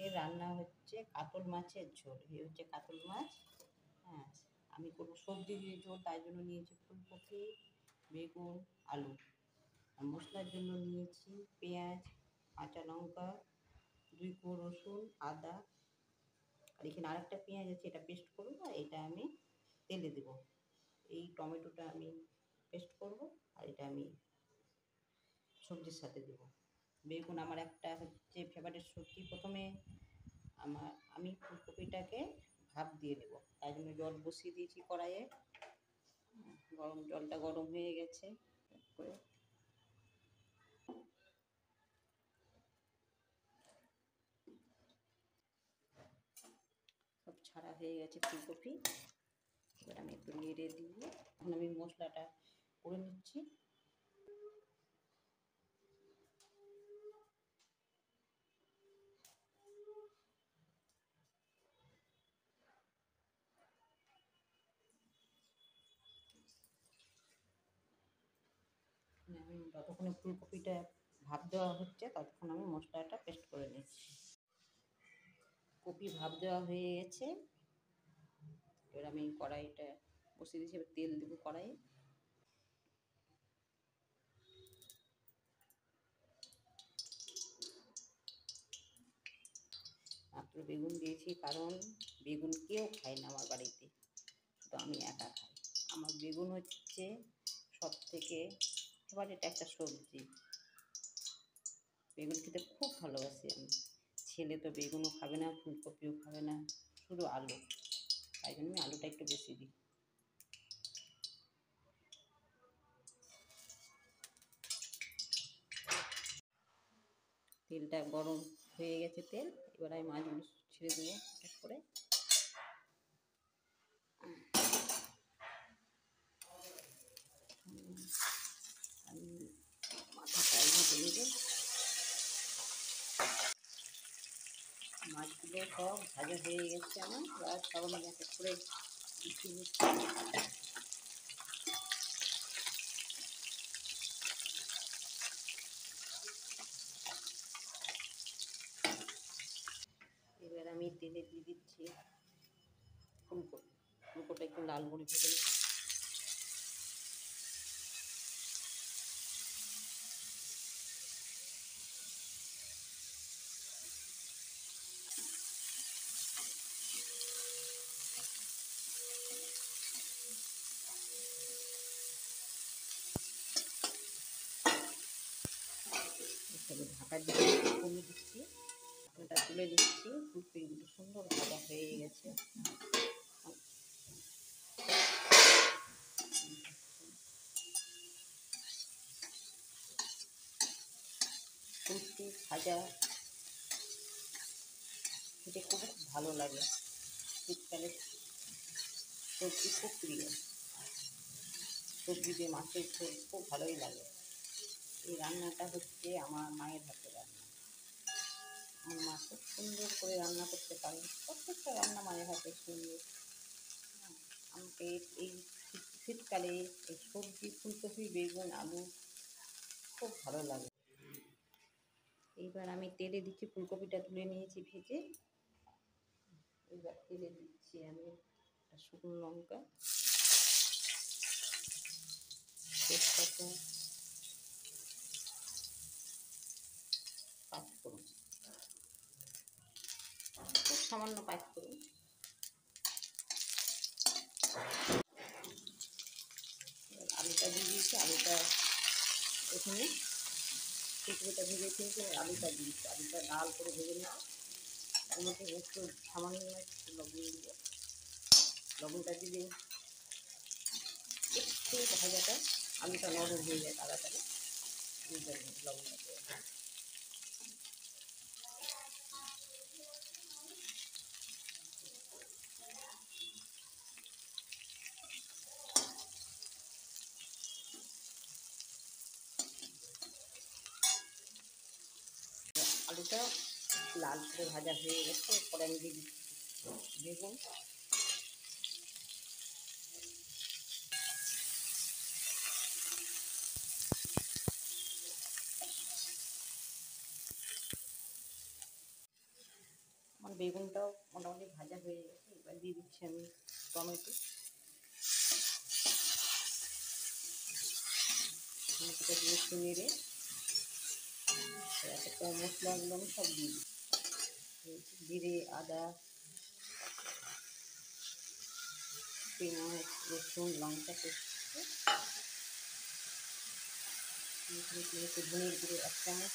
আজকে রান্না হচ্ছে কাতল মাছের ঝোল। এই হচ্ছে কাতল মাছ। হ্যাঁ, আমি কোনো সবজি দিয়ে ঝোল, তাই জন্য নিয়েছি ফুলকপি, বেগুন, আলু। আর মশলার জন্য নিয়েছি পেঁয়াজ, কাঁচা লঙ্কা, 2 কোয়া রসুন, আদা। আর এখানে আরেকটা পেঁয়াজ আছে, এটা পেস্ট করবো, আর এটা আমি তেলে দেবো। এই টমেটোটা আমি পেস্ট করব, আর এটা আমি সবজির সাথে দেবো। বেগুন আমার একটা হচ্ছে ফেভারিট সবজি। প্রথমে আমি ফুলকপিটাকে ভাপ দিয়ে দেবো, তাই জন্য জল বসিয়ে দিয়েছি কড়াইয়ে। জলটা গরম হয়ে গেছে। করে সব ছাড়া হয়ে গেছে ফুলকপি। এবার আমি একটু নেড়ে দিয়ে এখন আমি মশলাটা করে নিচ্ছি। আমি যতক্ষণে ফুলকপিটা ভাপ দেওয়া হচ্ছে, ততক্ষণ আমি মশলাটা পেস্ট করে নিচ্ছি। কপি ভাপ দেওয়া হয়ে গেছে। এবার আমি কড়াইটা বসিয়ে দিয়েছি, এবার তেল দেবো কড়াইয়ে। মাত্র বেগুন দিয়েছি, কারণ বেগুন কেউ খায় না আমার বাড়িতে, শুধু আমি একা খাই। আমার বেগুন হচ্ছে সব থেকে ফেভারিট একটা সবজি। বেগুন খেতে খুব ভালোবাসি আমি। ছেলে তো বেগুনও খাবে না, ফুলকপিও খাবে না, শুধু আলু। তাই জন্য আমি আলুটা একটু বেশি দিই। তেলটা গরম হয়ে গেছে তেল। এবার আমি মাছগুলো ছেড়ে দেবো এক করে। আমি মাথাটা ভেজে নেব। মাছগুলো সব ভাজা হয়ে গেছে আমার। এবার সব আমি এক এক করে উঠিয়ে নিচ্ছি। এবার আমি তেলে দিয়ে দিচ্ছি ফুলকপি। ফুলকপিটা একটু লাল করে ভেজে নেব। ঢাকা দিয়ে কমিয়ে দিচ্ছি। ঢাকাটা তুলে দিচ্ছি। ফুলকপিগুলো সুন্দর ভাজা হয়ে গেছে। ফুলকপি ভাজা খেতে খুব ভালো লাগে। শীতকালে সবজি খুব প্রিয়। সবজি দিয়ে মাছের ঝোল খুব ভালোই লাগে। এই রান্নাটা হচ্ছে আমার মায়ের হাতের রান্না। আমার মা খুব সুন্দর করে রান্না করতে পারে। প্রত্যেকটা রান্না মায়ের হাতে সুন্দর। আমাকে এই শীতকালে এই সবজি ফুলকপি, বেগুন, আলু খুব ভালো লাগে। এইবার আমি তেলে দিচ্ছি, ফুলকপিটা তুলে নিয়েছি ভেজে। এইবার তেলে দিচ্ছি আমি একটা শুকনো লঙ্কা, তেজপাতা, পাঁচফোড়ন, খুব সামান্য পাঁচফোড়ন। আলুটা দিয়ে দিয়েছি। আলুটা এখানে ফুলকপিটা ভেজে খেয়েছে, আলুটা দিয়েছি। আলুটা লাল করে ভেজে নেব। তার মধ্যে একটু সামান্য একটু লবণ দিব। লবণটা দিলে একটু ভাজাটা আলুটা নরম হয়ে যায় তাড়াতাড়ি। লবণটা দেবো। আলুটা লাল করে ভাজা হয়ে গেছে। এরপরে আমি দিয়ে দিচ্ছি বেগুন। বেগুনটাও মোটামুটি ভাজা হয়ে গেছে। এবার দিয়ে দিচ্ছি আমি টমেটো। টমেটোটা দিয়ে একটু নেড়ে একটা মশলাগুলো আমি সব দিয়ে দিচ্ছি। জিরে, আদা, পেঁয়াজ, রসুন, লঙ্কা পেস্ট, একটু ধনের গুঁড়ো 1 চামচ।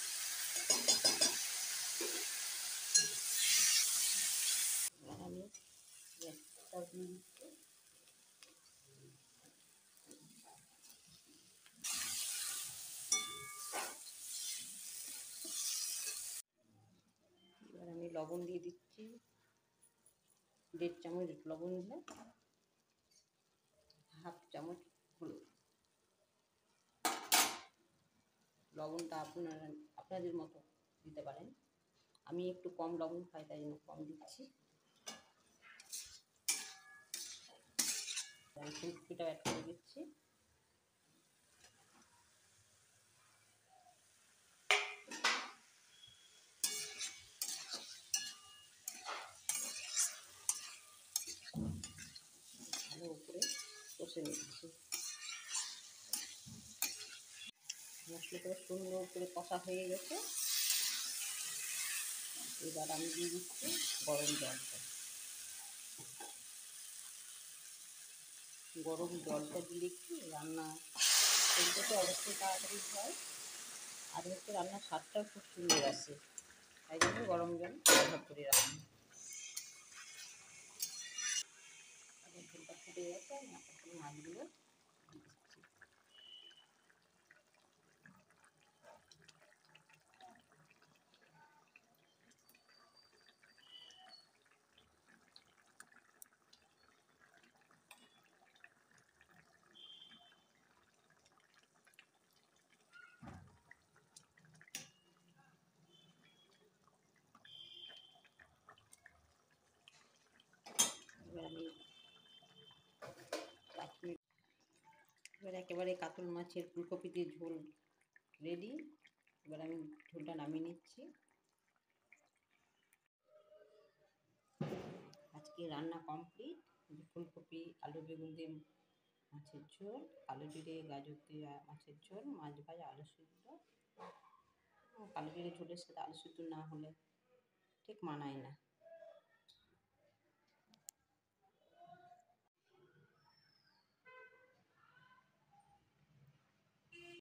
এবার আমি গ্যাসটা দিয়ে দিচ্ছি। এবার আমি লবণ দিয়ে দিচ্ছি, 1.5 চামচ লবণ দিলাম, 1/2 চামচ হলুদ। লবণটা আপনাদের মতো দিতে পারেন। আমি একটু কম লবণ খাই, তাই জন্য কম দিচ্ছি। ফুলকপিটাও অ্যাড করে দিচ্ছি। ভালো করে কষে নিচ্ছি। মশলাটা সুন্দর করে কষা হয়ে গেছে। এবার আমি দিয়ে দিচ্ছি গরম জলটা। গরম জলটা দিলে কি রান্না করতে তো অবশ্যই তাড়াতাড়ি হয়, আর হচ্ছে রান্নার স্বাদটাও খুব সুন্দর আসে। তাই জন্য গরম জল ব্যবহার করে রান্না। ঝোলটা ফুটে গেছে, আমি এখন মাছগুলো দিয়ে দিচ্ছি। এবার আমি 5 মিনিট। এবার একেবারে কাতল মাছের ফুলকপি দিয়ে ঝোল রেডি। এবার আমি ঝোলটা নামিয়ে নিচ্ছি। আজকে রান্না কমপ্লিট। ফুলকপি, আলু, বেগুন দিয়ে মাছের ঝোল, কালো জিরে, গাজর দিয়ে মাছের ঝোল, মাছ ভাজা, আলু সিদ্ধ। কালো জিরে ঝোলের সাথে আলু সিদ্ধ না হলে ঠিক মানায় না।